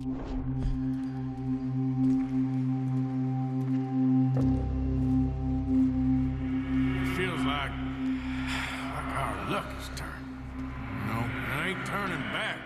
It feels like our luck is turned. No, it ain't turning back.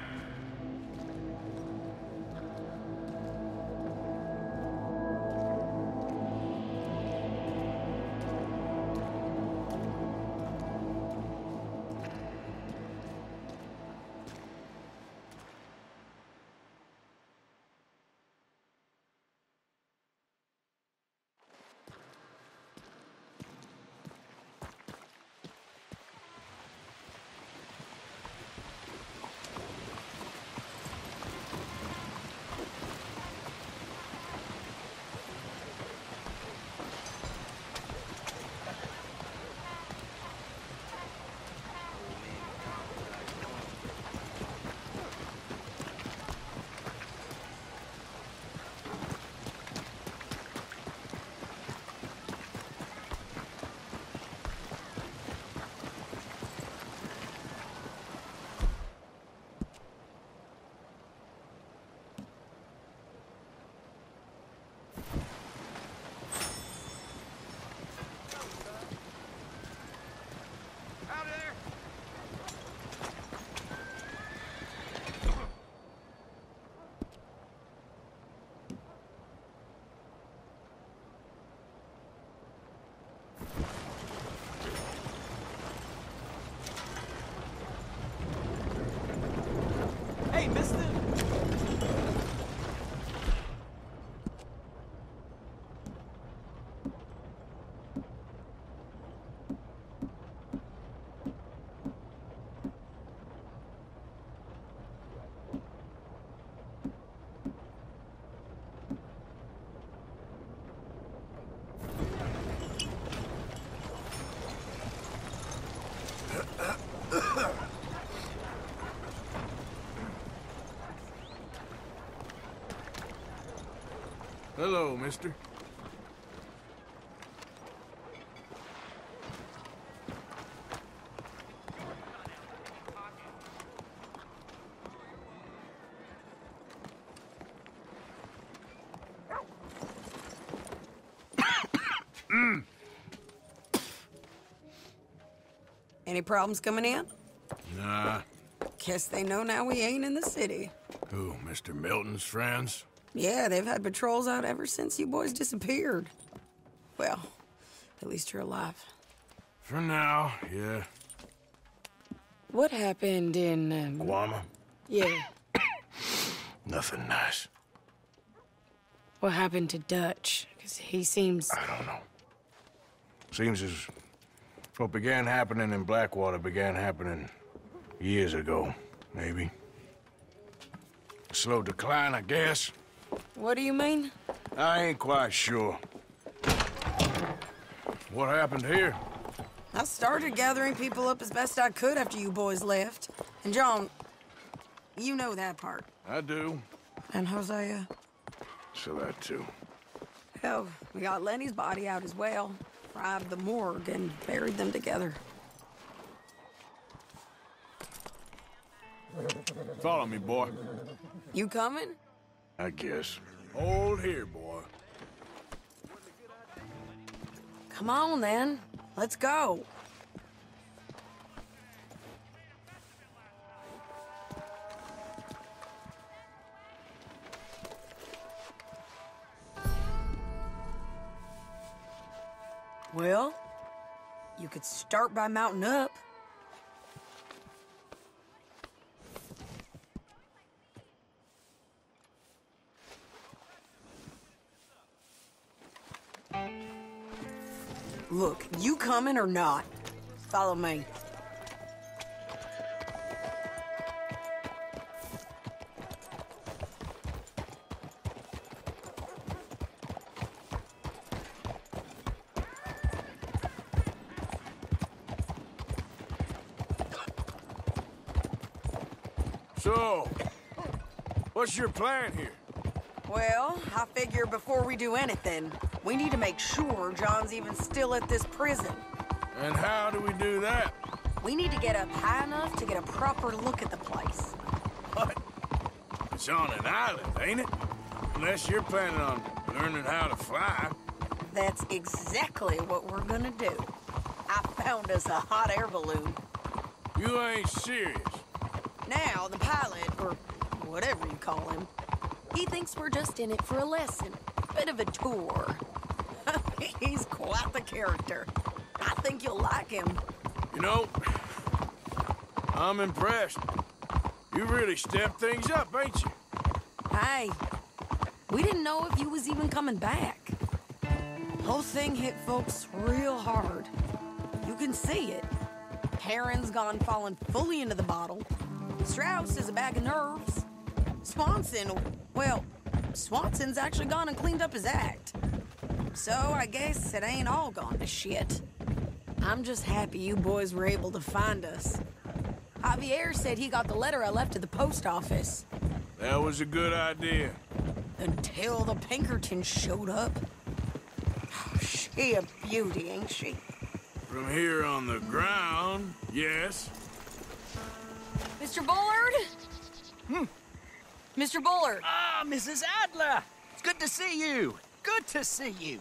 Hey, mister! Hello, mister. Any problems coming in? Nah. Guess they know now we ain't in the city. Who, Mr. Milton's friends? Yeah, they've had patrols out ever since you boys disappeared. Well, at least you're alive. For now, yeah. What happened in, Guama? Yeah. Nothing nice. What happened to Dutch? Because he seems... I don't know. Seems as what began happening in Blackwater began happening years ago, maybe. A slow decline, I guess. What do you mean? I ain't quite sure. What happened here? I started gathering people up as best I could after you boys left. And John, you know that part. I do. And Hosea? So that too. Hell, we got Lenny's body out as well. Robbed the morgue and buried them together. Follow me, boy. You coming? I guess. Hold here, boy. Come on, then. Let's go. Well, you could start by mounting up. Look, you coming or not? Follow me. So, what's your plan here? Well, I figure before we do anything, we need to make sure John's even still at this prison. And how do we do that? We need to get up high enough to get a proper look at the place. What? It's It's on an island, ain't it? Unless you're planning on learning how to fly. That's exactly what we're gonna do. I found us a hot air balloon. You ain't serious. Now, the pilot, or whatever you call him, he thinks we're just in it for a lesson. Bit of a tour. He's quite the character. I think you'll like him. You know, I'm impressed. You really stepped things up, ain't you? Hey, we didn't know if you was even coming back. Whole thing hit folks real hard. You can see it. Heron's gone falling fully into the bottle. Strauss is a bag of nerves. Swanson's actually gone and cleaned up his act. So I guess it ain't all gone to shit. I'm just happy you boys were able to find us. Javier said he got the letter I left at the post office. That was a good idea. Until the Pinkertons showed up. She a beauty, ain't she? From here on the ground, yes. Mr. Bullard? Mr. Bullard. Ah, Mrs. Adler! It's good to see you. Good to see you.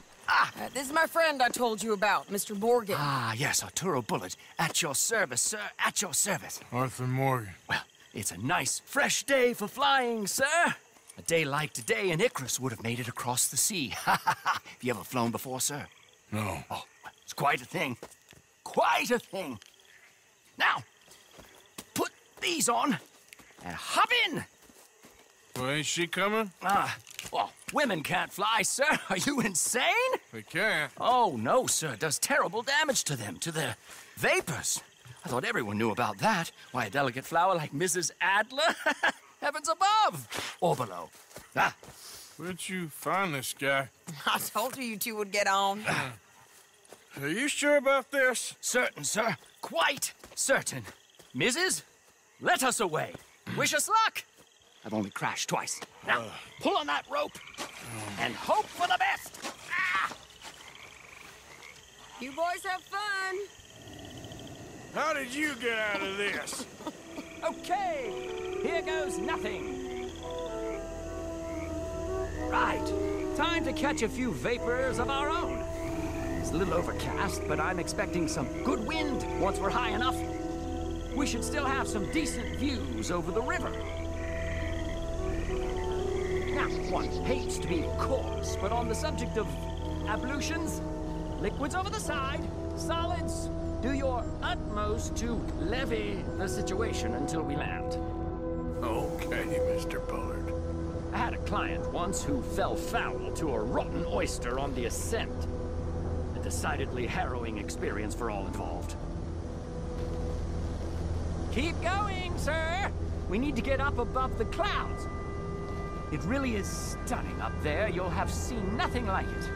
This is my friend I told you about, Mr. Morgan. Ah, yes, Arturo Bullard. At your service, sir. At your service. Arthur Morgan. Well, it's a nice, fresh day for flying, sir. A day like today, an Icarus would have made it across the sea. Have you ever flown before, sir? No. Oh, it's quite a thing. Quite a thing. Now, put these on and hop in. Well, ain't she coming? Well, women can't fly, sir. Are you insane? They can't. Oh, no, sir. It does terrible damage to them, to their vapors. I thought everyone knew about that. Why, a delicate flower like Mrs. Adler? Heavens above or below. Where'd you find this guy? I told you two would get on. Are you sure about this? Certain, sir. Quite certain. Mrs., let us away. Wish us luck. I've only crashed twice. Now, pull on that rope and hope for the best. You boys have fun. How did you get out of this? Okay, here goes nothing. Right, time to catch a few vapors of our own. It's a little overcast, but I'm expecting some good wind once we're high enough. We should still have some decent views over the river. Now, one hates to be coarse, but on the subject of ablutions, liquids over the side, solids, do your utmost to levy the situation until we land. Okay, Mr. Bullard. I had a client once who fell foul to a rotten oyster on the ascent. A decidedly harrowing experience for all involved. Keep going, sir! We need to get up above the clouds. It really is stunning up there. You'll have seen nothing like it.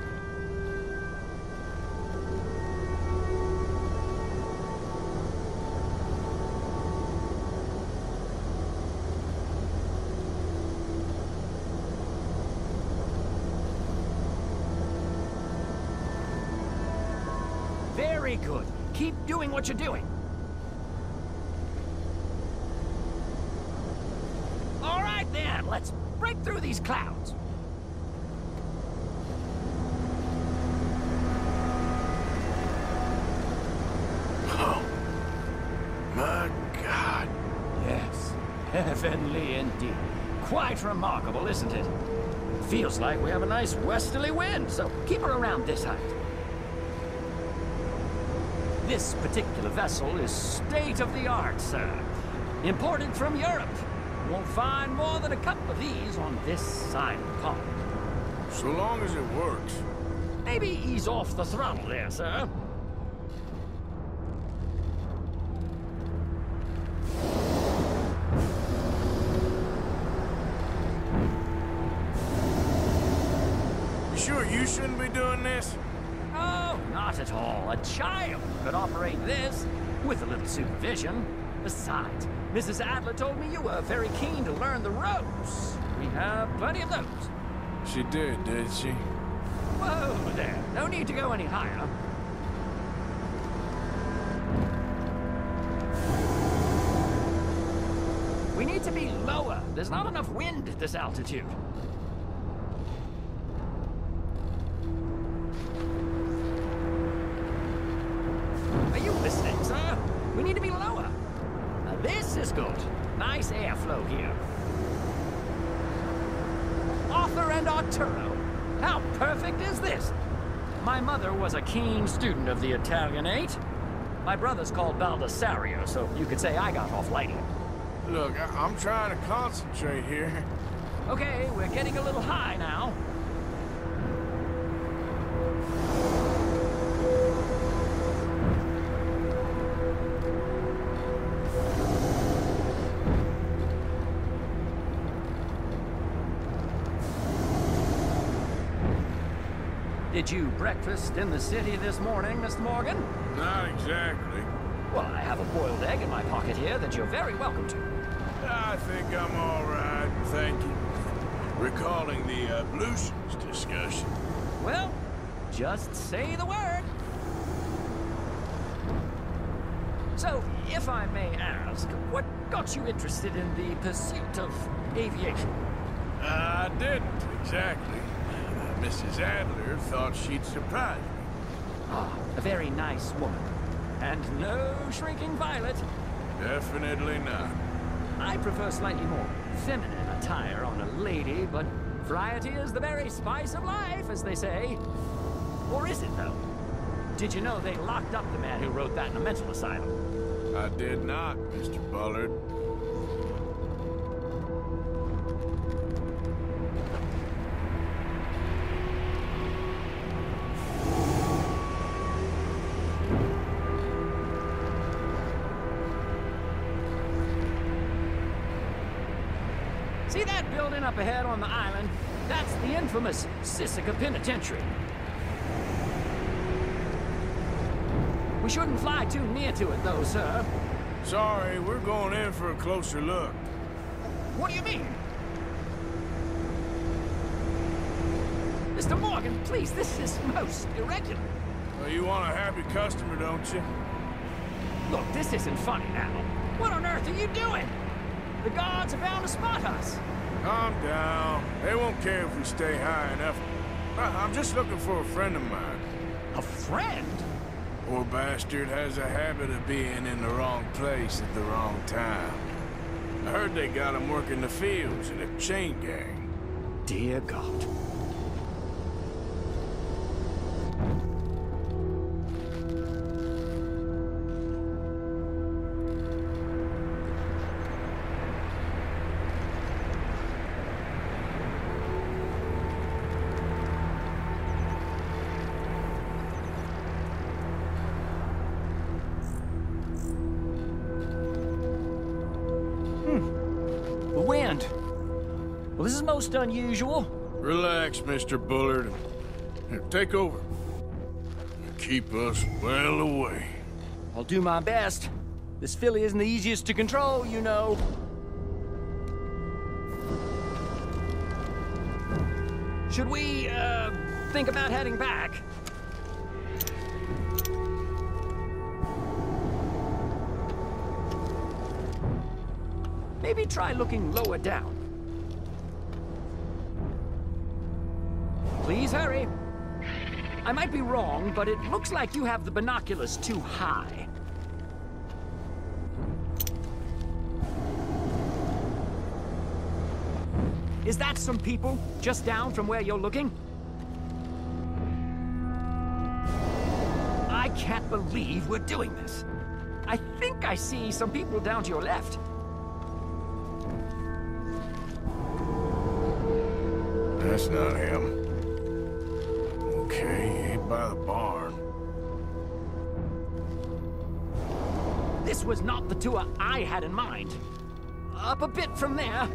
Very good. Keep doing what you're doing. All right, then. Let's break through these clouds. Oh, my God. Yes, heavenly indeed. Quite remarkable, isn't it? Feels like we have a nice westerly wind, so keep her around this height. This particular vessel is state-of-the-art, sir. Imported from Europe. Won't find more than a couple of these on this side of the pond. So long as it works. Maybe ease off the throttle there, sir. You sure you shouldn't be doing this? Oh, not at all. A child could operate this with a little supervision. Besides, Mrs. Adler told me you were very keen to learn the ropes. We have plenty of those. She did she? Whoa there. No need to go any higher. We need to be lower. There's not enough wind at this altitude. Are you listening, sir? We need to be lower. Now this is good. Nice airflow here. Arthur and Arturo. How perfect is this? My mother was a keen student of the Italianate. My brother's called Baldessario, so you could say I got off lightly. Look, I'm trying to concentrate here. Okay, we're getting a little high now. Did you breakfast in the city this morning, Mr. Morgan? Not exactly. Well, I have a boiled egg in my pocket here that you're very welcome to. I think I'm all right, thank you. Recalling the ablutions discussion. Well, just say the word. So, if I may ask, what got you interested in the pursuit of aviation? I didn't, exactly. Mrs. Adler thought she'd surprise me. Ah, a very nice woman. And no shrinking violet. Definitely not. I prefer slightly more feminine attire on a lady, but variety is the very spice of life, as they say. Or is it, though? Did you know they locked up the man who wrote that in a mental asylum? I did not, Mr. Bullard. See that building up ahead on the island? That's the infamous Sisika Penitentiary. We shouldn't fly too near to it, though, sir. Sorry, we're going in for a closer look. What do you mean? Mr. Morgan, please, this is most irregular. Well, you want a happy customer, don't you? Look, this isn't funny now. What on earth are you doing? The guards are bound to spot us. Calm down. They won't care if we stay high enough. I'm just looking for a friend of mine. A friend? Poor bastard has a habit of being in the wrong place at the wrong time. I heard they got him working the fields in a chain gang. Dear God. The wind. Well, this is most unusual. Relax, Mr. Bullard. Here, take over. Keep us well away. I'll do my best. This filly isn't the easiest to control, you know. Should we, think about heading back? Maybe try looking lower down. Please hurry. I might be wrong, but it looks like you have the binoculars too high. Is that some people just down from where you're looking? I can't believe we're doing this. I think I see some people down to your left. That's not him. Okay, ain't by the barn. This was not the tour I had in mind. Up a bit from there.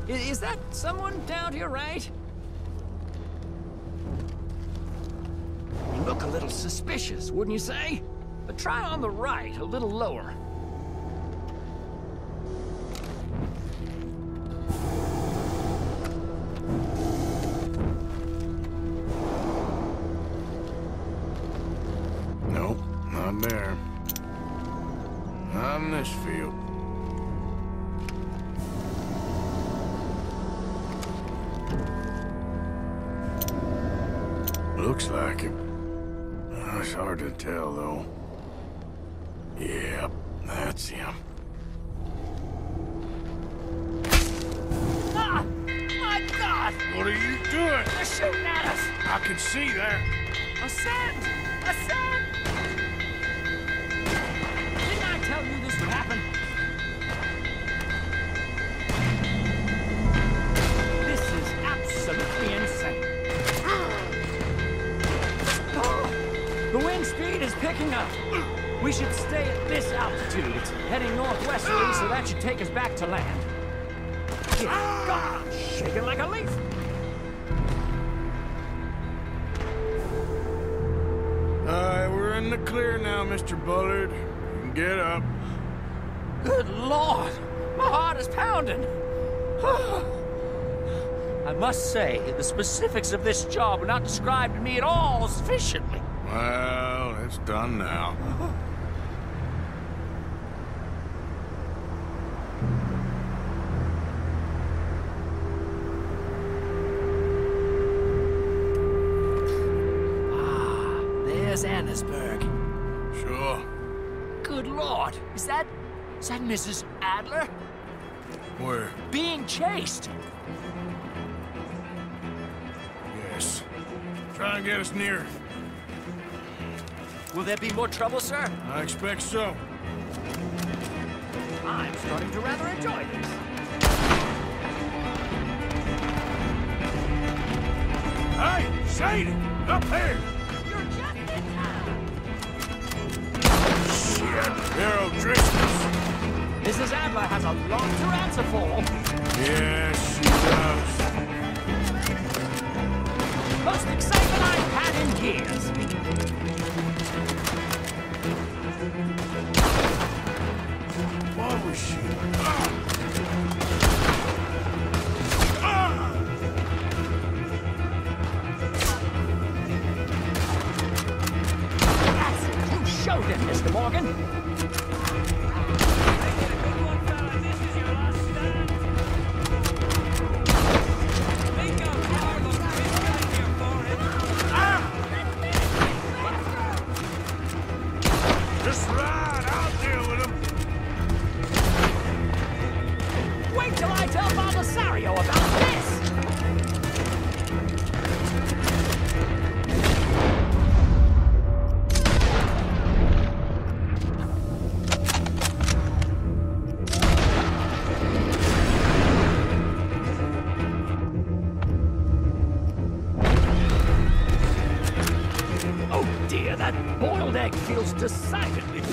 Is that someone down to your right? You look a little suspicious, wouldn't you say? But try on the right, a little lower. Not in this field. Looks like it. It's hard to tell, though. Yep, that's him. Ah! My God! What are you doing? They're shooting at us! I can see that. Ascend! Ascend! Didn't I tell you this would happen? This is absolutely insane. Oh, the wind speed is picking up. We should stay at this altitude. It's heading northwesterly, so that should take us back to land. Dear God, I'm shaking like a leaf. Alright, we're in the clear now, Mr. Bullard. You can get up. Good Lord, my heart is pounding. I must say, the specifics of this job were not described to me at all sufficiently. Well, it's done now. There's Annesburg. Sure. Good Lord, is that Mrs. Adler? Where? Being chased. Yes. Try and get us near. Will there be more trouble, sir? I expect so. I'm starting to rather enjoy this. Hey, Shady! Up here! You're just in time. Shit, they're O'Driscoll's. Mrs. Adler has a lot to answer for. Yes, she does. Most excitement I've had in years. What was she? That's it. You showed him, Mr. Morgan. Just ride, I'll deal with him. Wait till I tell Belisario about this! Oh dear, that boiled egg feels decidedly...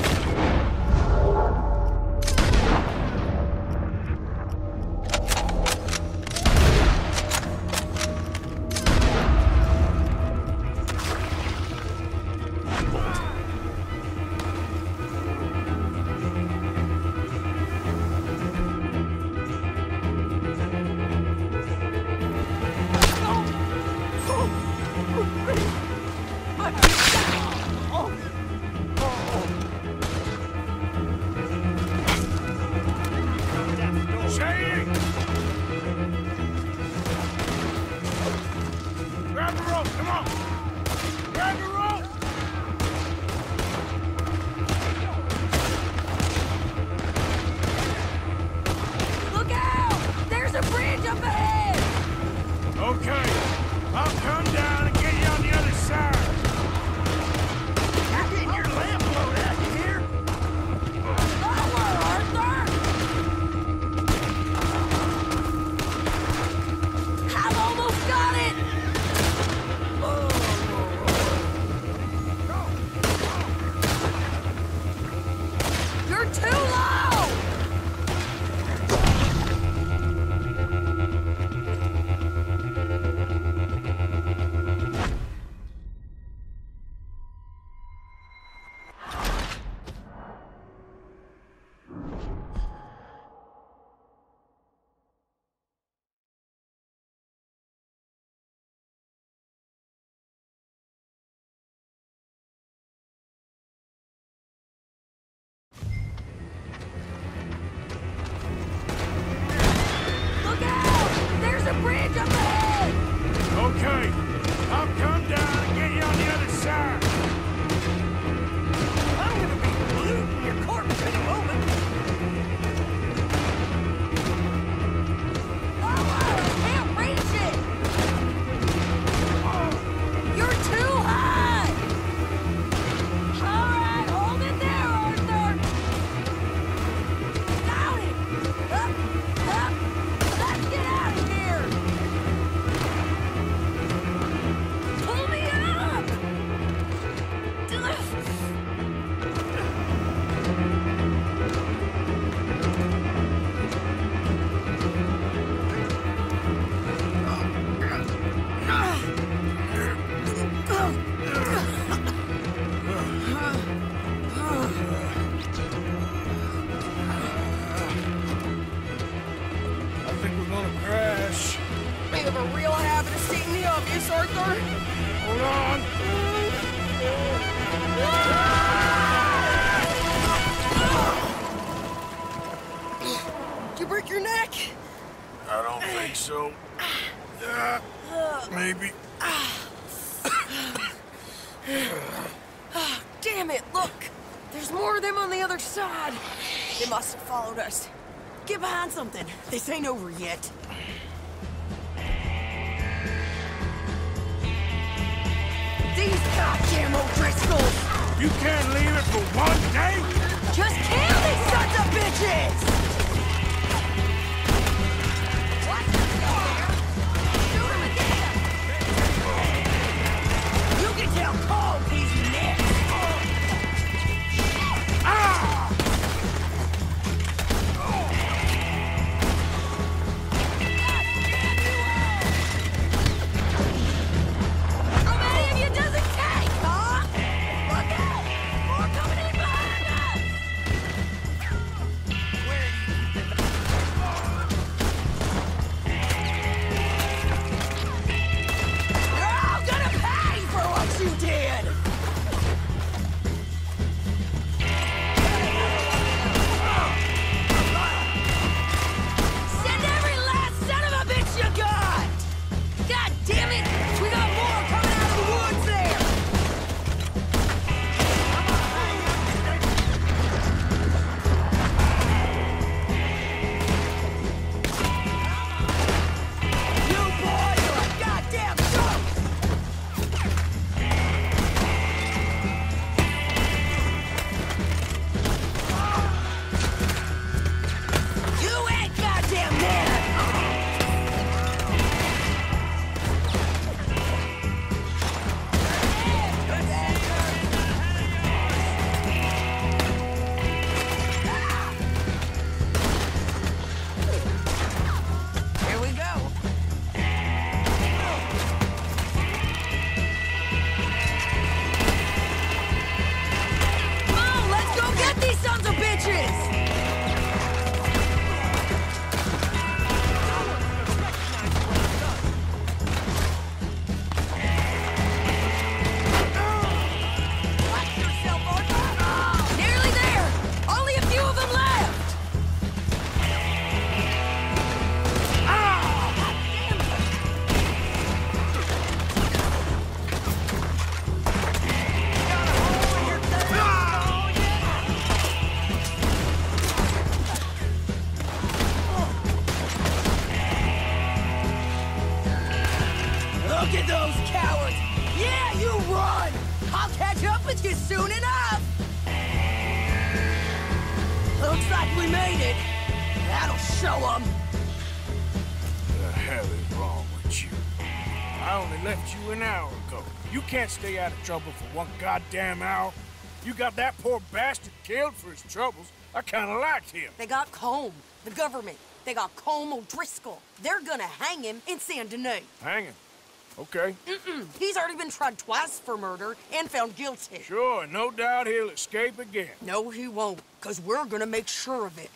Shady! Grab the rope, come on! Grab the rope! Look out! There's a bridge up ahead! Okay, I'll come down and get you on the other side. You're getting your lamp blown out, you hear? Lower, Arthur! I've almost got it! You're too low! Arthur! Hold on! Did you break your neck? I don't think so. Maybe. Damn it, look! There's more of them on the other side. They must have followed us. Get behind something. This ain't over yet. These goddamn O'Driscolls! You can't leave it for one day? Just kill these sons of bitches! Watch yourself! Shoot him again! You can tell Cole he's next! How many of you does it take, huh? Look out! More coming in behind us! You're all gonna pay for what you did! Send every last son of a bitch you got! God damn it! We got more coming out of the woods there! You boys are a goddamn joke! You ain't goddamn dead! Here we go. Come on, let's go get these sons of bitches! Watch yourself, Arthur! Nearly there! Only a few of them left! Look at those cowards! Yeah, you run! I'll catch up with you soon enough! Looks like we made it. That'll show them. The hell is wrong with you? I only left you an hour ago. You can't stay out of trouble for one goddamn hour. You got that poor bastard killed for his troubles. I kinda liked him. They got Combe, the government. They got Combe O'Driscoll. They're gonna hang him in Saint Denis. Hanging. Okay. He's already been tried twice for murder and found guilty. Sure, no doubt he'll escape again. No, he won't, because we're gonna make sure of it.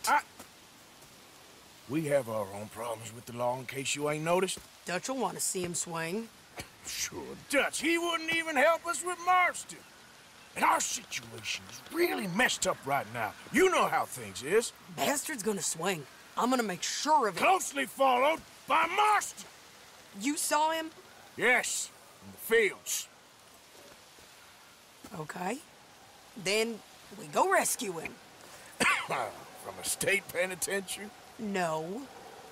We have our own problems with the law, in case you ain't noticed. Dutch will want to see him swing. Sure, Dutch, he wouldn't even help us with Marston. And our situation is really messed up right now. You know how things is. Bastard's gonna swing. I'm gonna make sure of it. Closely followed by Marston. You saw him? Yes, in the fields. Okay. Then we go rescue him. From a state penitentiary? No.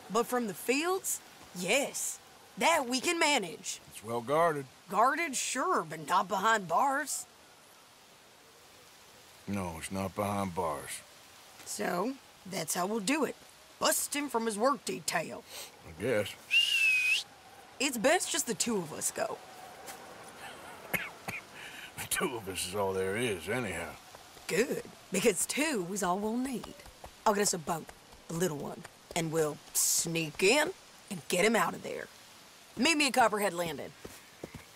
But from the fields? Yes. That we can manage. It's well guarded. Guarded, sure, but not behind bars. No, it's not behind bars. So, that's how we'll do it. Bust him from his work detail. I guess. It's best just the two of us go. The two of us is all there is, anyhow. Good, because two is all we'll need. I'll get us a boat, a little one, and we'll sneak in and get him out of there. Meet me at Copperhead Landing.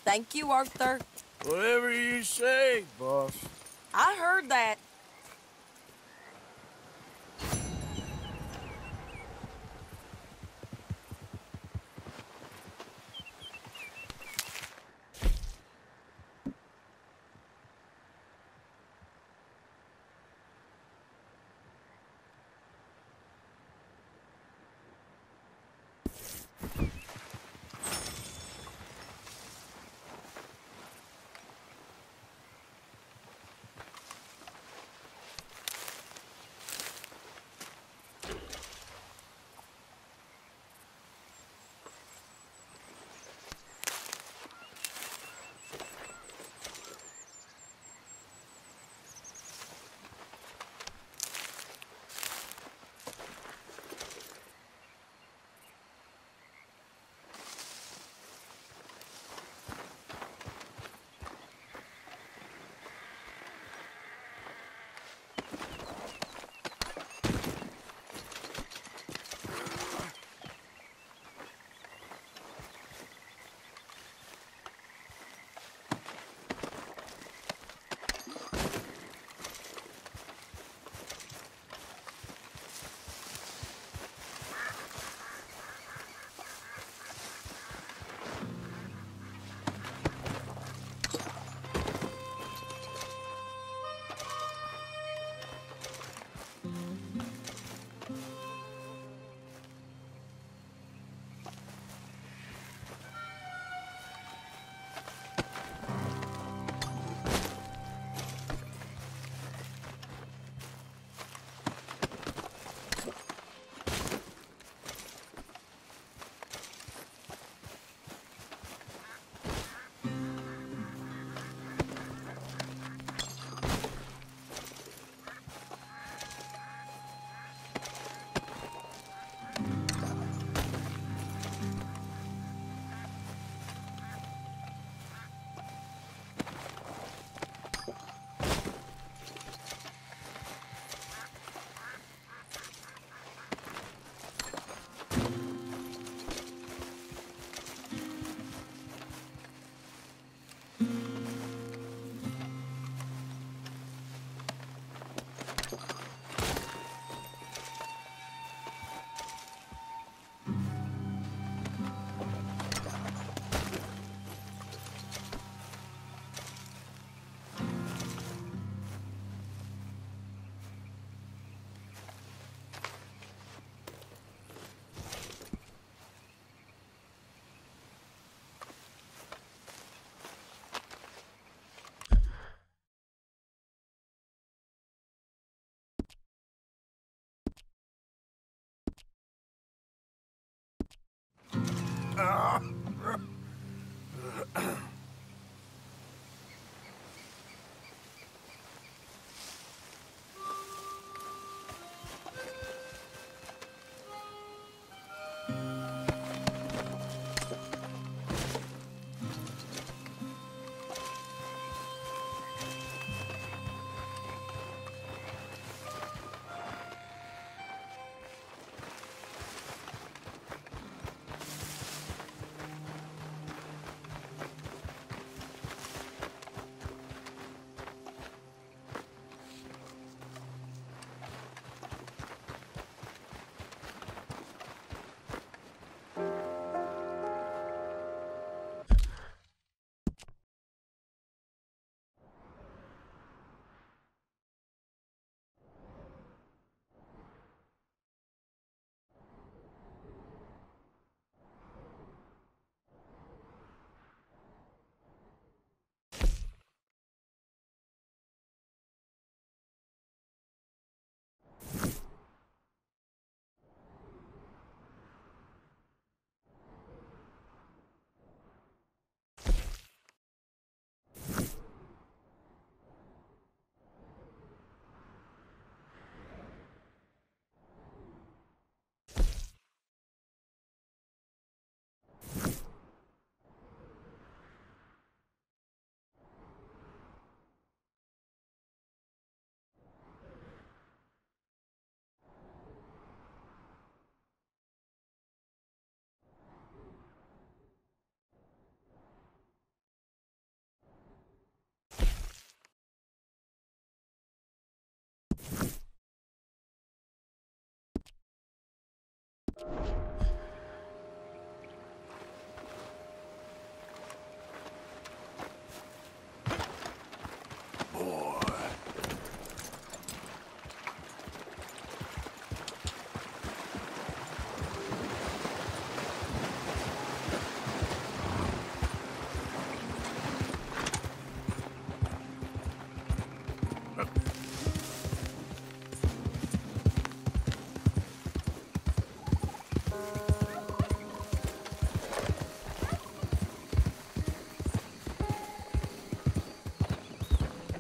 Thank you, Arthur. Whatever you say, boss. I heard that.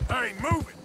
Hey, move it!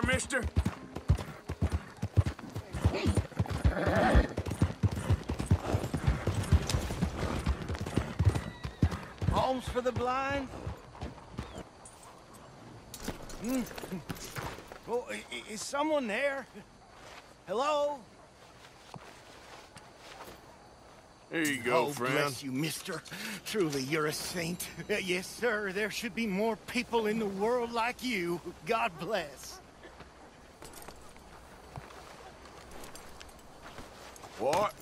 Mister? Homes for the blind? Oh, is someone there? Hello? Here you go, friend. Bless you, mister. Truly, you're a saint. Yes, sir. There should be more people in the world like you. God bless. What?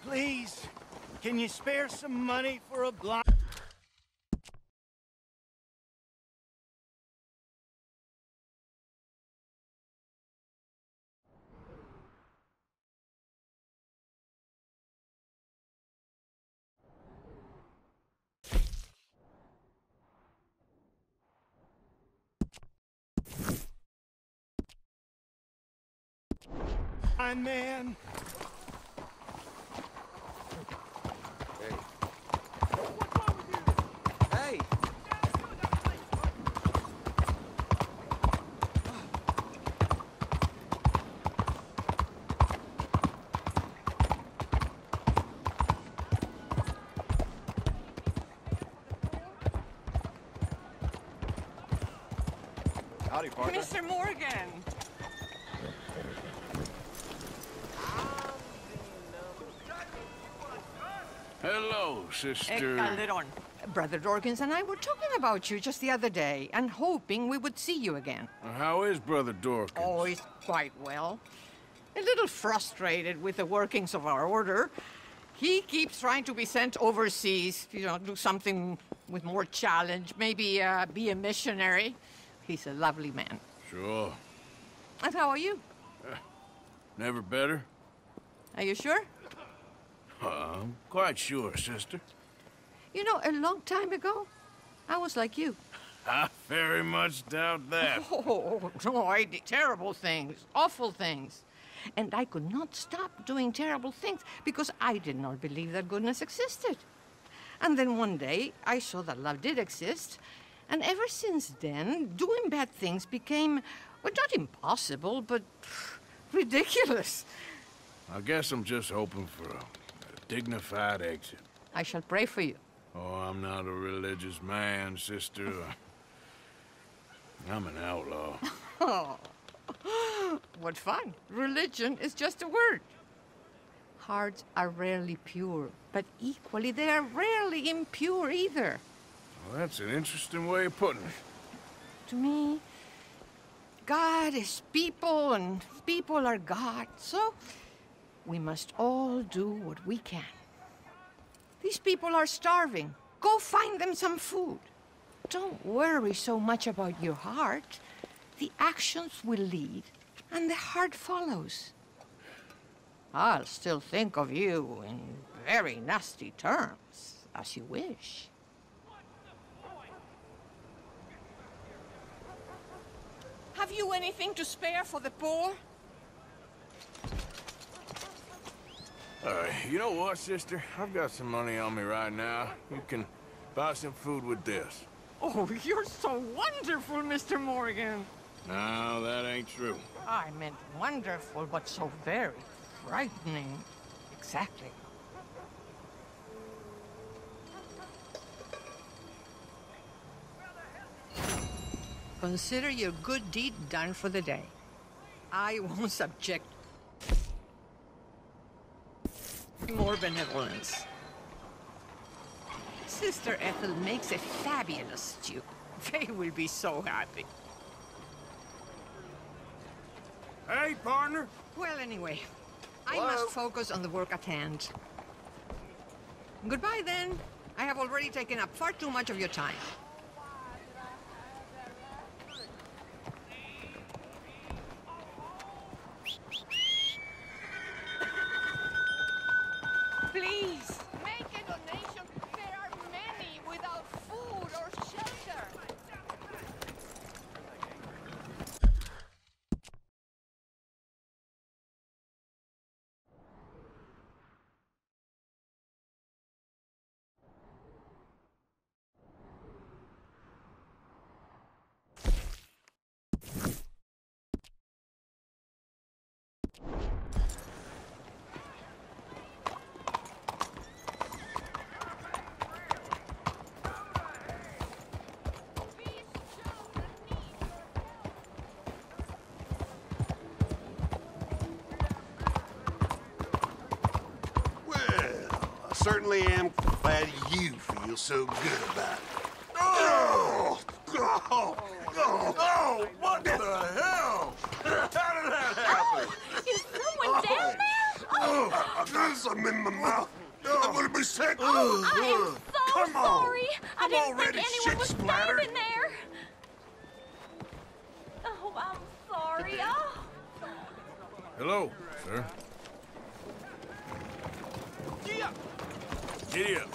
Please, can you spare some money for a blind? Fine man. Hey! Howdy, partner. Mr. Morgan! Hello, sister. Calderon. Brother Dorkins and I were talking about you just the other day and hoping we would see you again. How is Brother Dorkins? Oh, he's quite well. A little frustrated with the workings of our order. He keeps trying to be sent overseas, do something with more challenge, maybe be a missionary. He's a lovely man. Sure. And how are you? Never better? Are you sure? I'm quite sure, sister. You know, a long time ago, I was like you. I very much doubt that. Oh, no, I did terrible things, awful things. And I could not stop doing terrible things because I did not believe that goodness existed. And then one day, I saw that love did exist. And ever since then, doing bad things became, well, not impossible, but ridiculous. I guess I'm just hoping for a dignified exit. I shall pray for you. Oh, I'm not a religious man, sister. I'm an outlaw. Oh, what fun. Religion is just a word. Hearts are rarely pure, but equally they are rarely impure either. Well, that's an interesting way of putting it. To me, God is people and people are God, so we must all do what we can. These people are starving. Go find them some food. Don't worry so much about your heart. The actions will lead, and the heart follows. I'll still think of you in very nasty terms, as you wish. Have you anything to spare for the poor? You know what, sister? I've got some money on me right now. You can buy some food with this. Oh, you're so wonderful, Mr. Morgan. No, that ain't true. I meant wonderful, but so very frightening. Exactly. Consider your good deed done for the day. I won't subject more benevolence. Sister Ethel makes a fabulous stew. They will be so happy. Hey, partner. Well, anyway, I must focus on the work at hand. Goodbye, then. I have already taken up far too much of your time. Please, make a donation. There are many without food or shelter. Certainly am glad you feel so good about it. Oh! Oh! Oh! Oh! What the hell? How did that happen? Is someone down there? Oh! I got something in my mouth. I'm gonna be sick. Oh, I am so Come on. sorry. I I'm didn't already think anyone shit was splattered. standing there. Oh, I'm sorry. Oh. Hello, sir. Giddy up. Giddy up.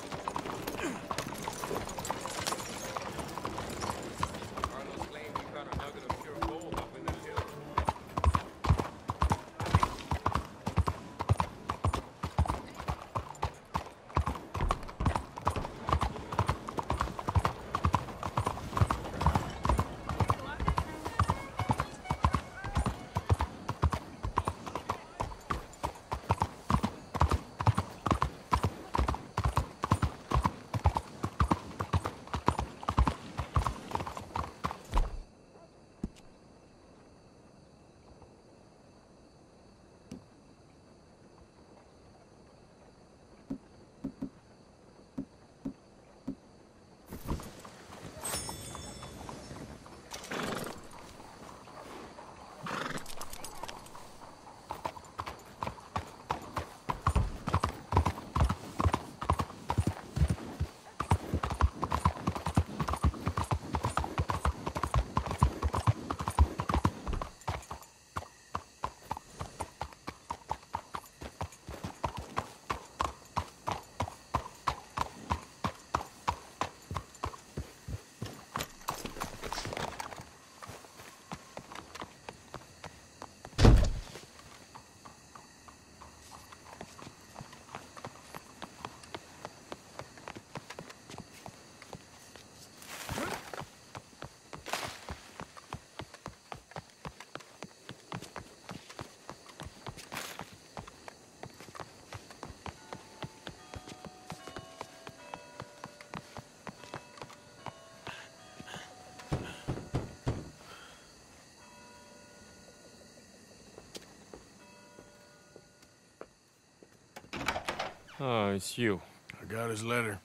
Oh, it's you. I got his letter.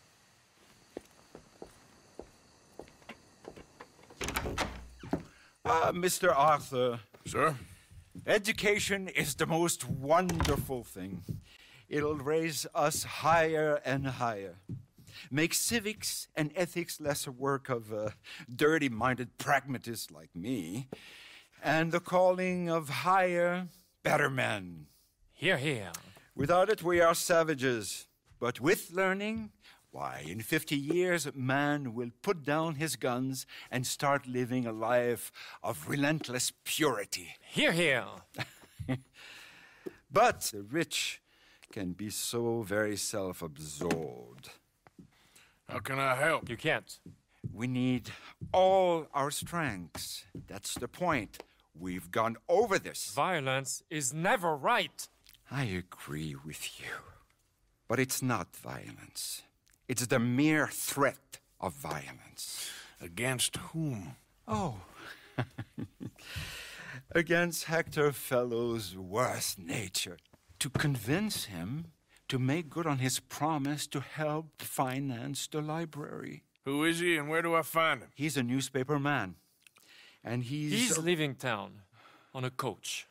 Mr. Arthur, Sir? education is the most wonderful thing. It'll raise us higher and higher. Make civics and ethics less a work of dirty-minded pragmatists like me, and the calling of higher, better men. Here, here. Without it, we are savages. But with learning, why, in 50 years, man will put down his guns and start living a life of relentless purity. Here, here. But the rich can be so very self-absorbed. How can I help? You can't. We need all our strengths. That's the point. We've gone over this. Violence is never right. I agree with you. But it's not violence. It's the mere threat of violence. Against whom? Oh. Against Hector Fellow's worst nature. To convince him to make good on his promise to help finance the library. Who is he and where do I find him? He's a newspaper man. And he's leaving town on a coach,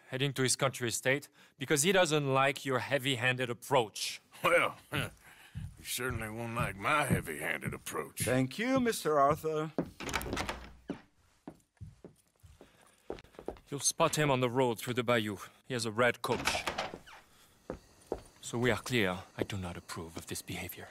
heading to his country estate because he doesn't like your heavy-handed approach. Well, he certainly won't like my heavy-handed approach. Thank you, Mr. Arthur. You'll spot him on the road through the bayou. He has a red coach. So we are clear, I do not approve of this behavior.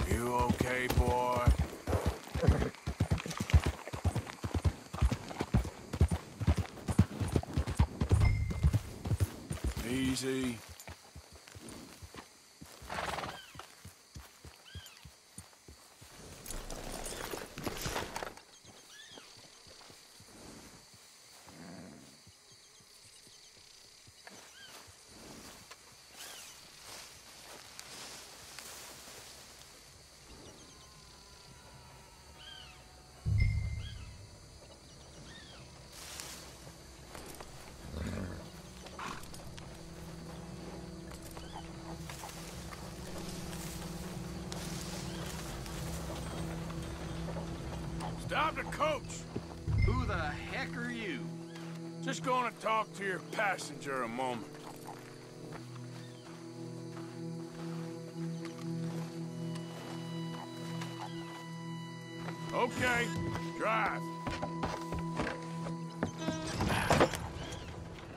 You okay, boy? Easy. Stop the coach! Who the heck are you? Just gonna talk to your passenger a moment. Okay, drive.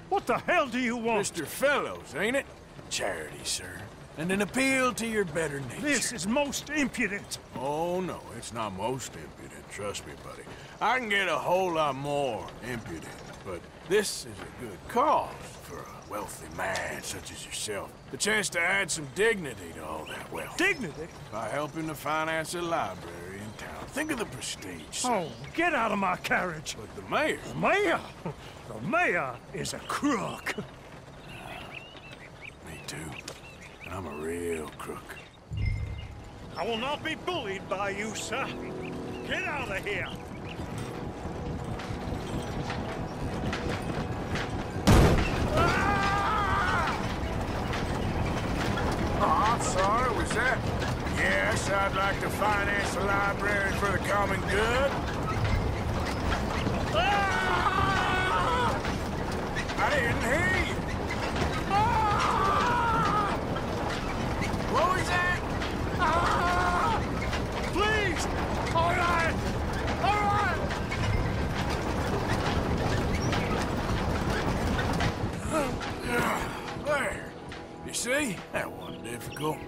What the hell do you want? Mr. Fellows, ain't it? Charity, sir. And an appeal to your better nature. This is most impudent. Oh, no, it's not most impudent. Trust me, buddy. I can get a whole lot more impudent, but this is a good cause for a wealthy man such as yourself. The chance to add some dignity to all that wealth. Dignity? By helping to finance a library in town. Think of the prestige, sir. Oh, get out of my carriage. But the mayor... The mayor? The mayor is a crook. Make too. And I'm a real crook. I will not be bullied by you, sir. Get out of here! Oh, I'm sorry, was that? Yes, I'd like to finance a library for the common good. I didn't hear you. What was that? Please! All right! All right! There. You see? That wasn't difficult.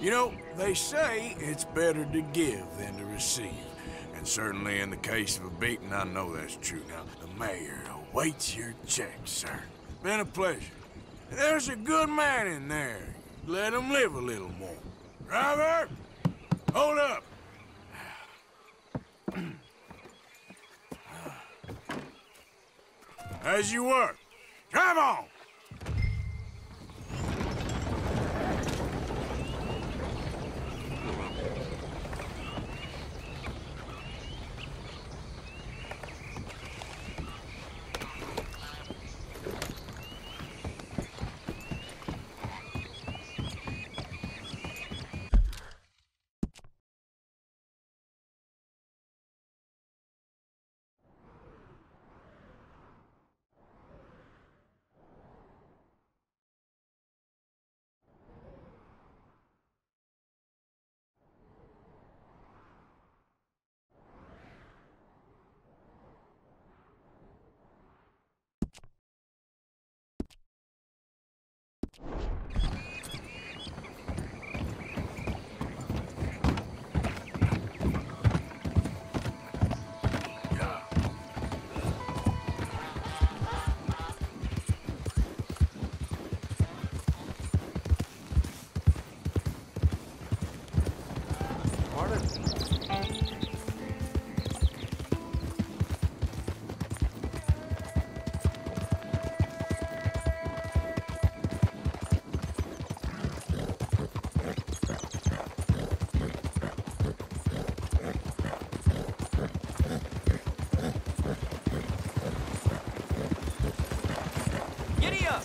You know, they say it's better to give than to receive. And certainly in the case of a beating, I know that's true. Now, the mayor awaits your check, sir. Been a pleasure. There's a good man in there. Let him live a little more. Driver! Hold up! As you were. Drive on! Giddy up!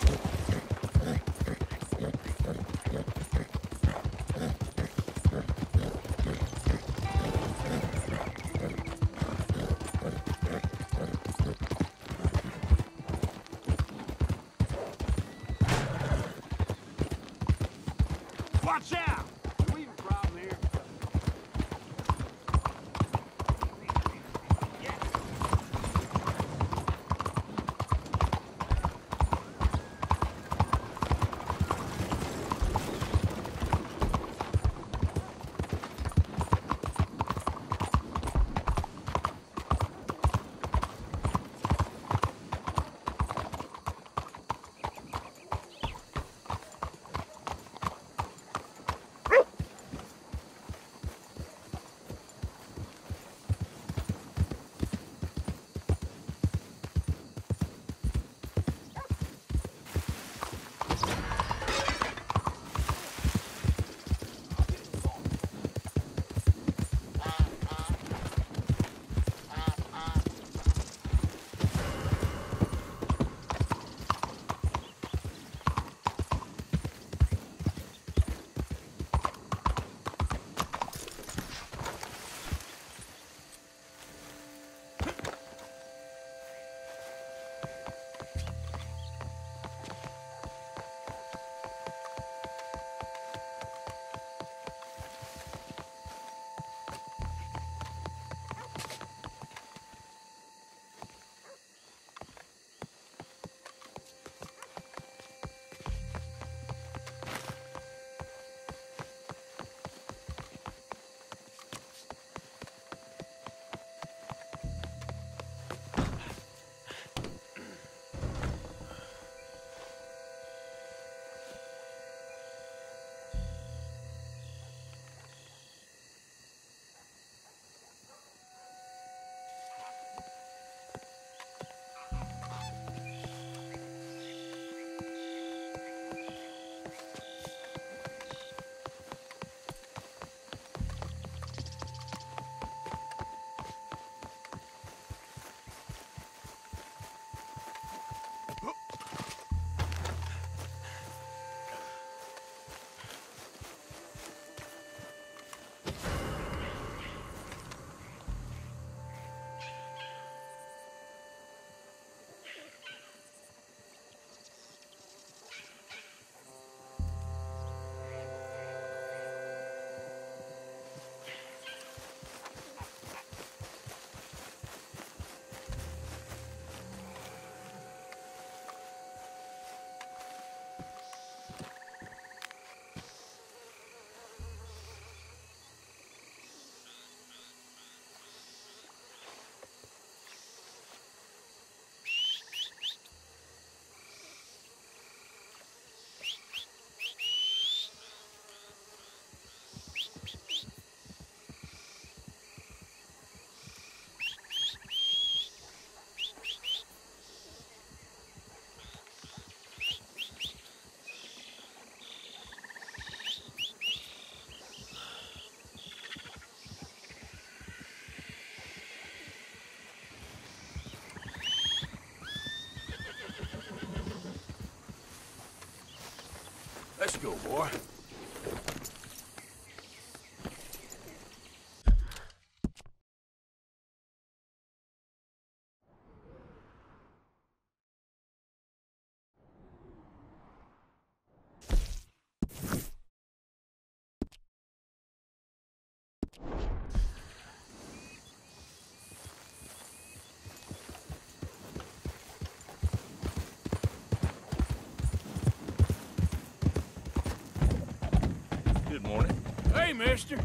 Watch out! We have a problem here. Let's go, boy. Good morning. Hey, mister.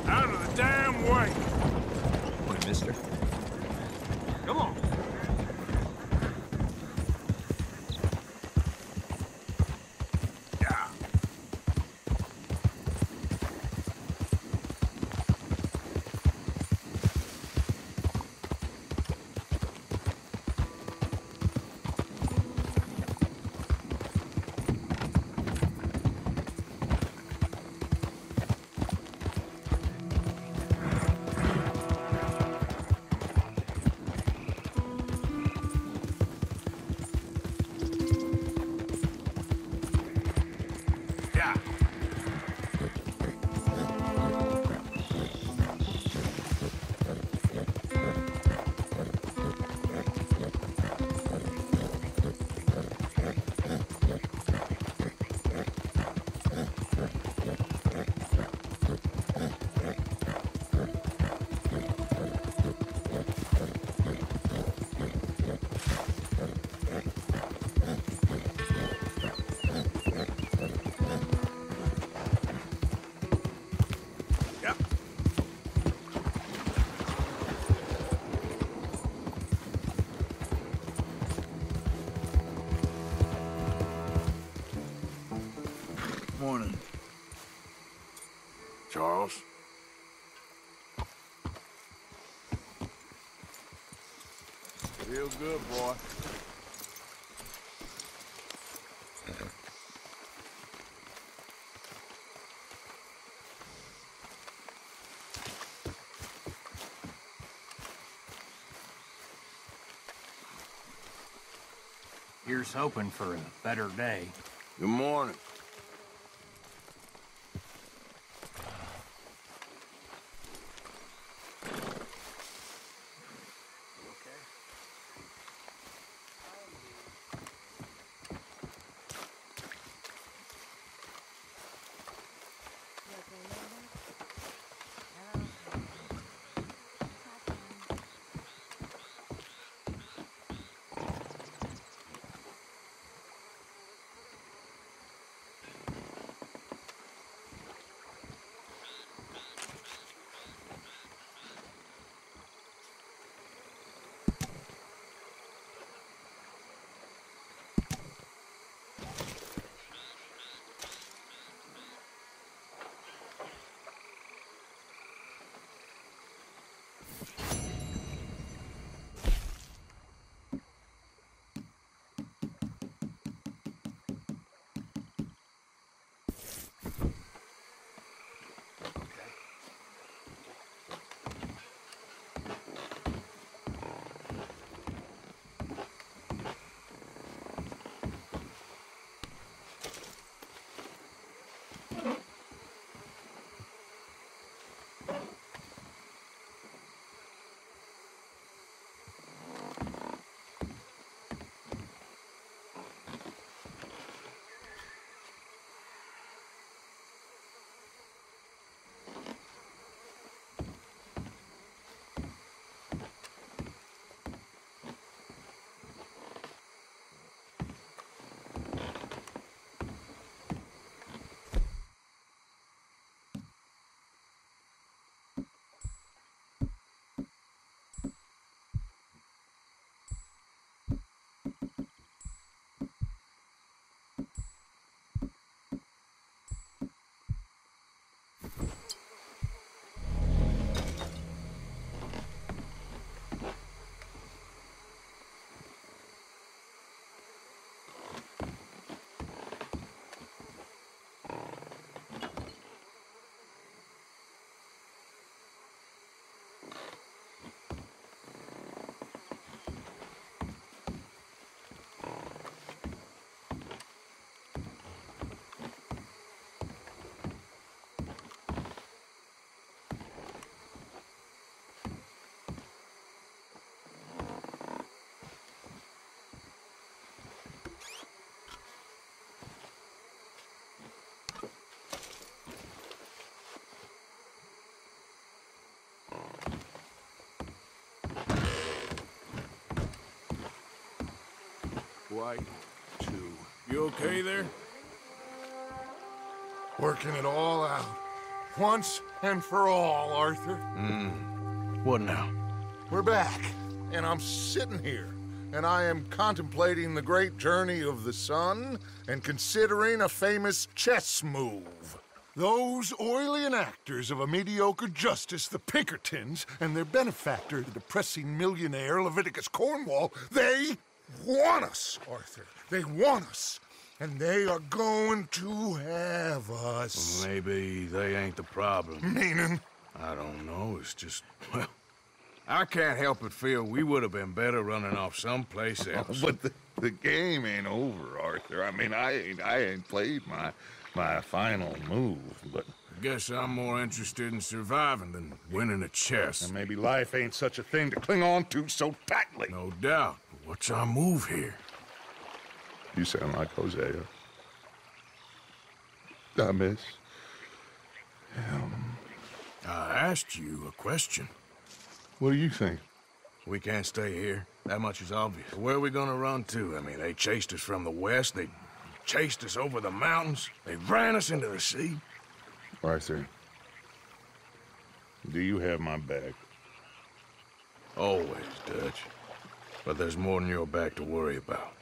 Out of the damn way. Morning, mister. Come on. Yeah. Yeah. Yep. Morning. Charles. Real good, boy. Here's hoping for a better day. Good morning. quite two. You okay there? Working it all out. Once and for all, Arthur. What now? We're back, and I'm sitting here, and I am contemplating the great journey of the sun and considering a famous chess move. Those oily enactors of a mediocre justice, the Pinkertons, and their benefactor, the depressing millionaire Leviticus Cornwall, they want us, Arthur. They want us. And they are going to have us. Maybe they ain't the problem. Meaning? I don't know, it's just, well, I can't help but feel we would have been better running off someplace else. But the game ain't over, Arthur. I mean, I ain't played my final move, but... I guess I'm more interested in surviving than winning a chess. And maybe life ain't such a thing to cling on to so tightly. No doubt. But what's our move here? You sound like Hosea. I miss him. I asked you a question. What do you think? We can't stay here. That much is obvious. Where are we gonna run to? I mean, they chased us from the west. They chased us over the mountains. They ran us into the sea. Arthur, do you have my back? Always, Dutch. But there's more than your back to worry about.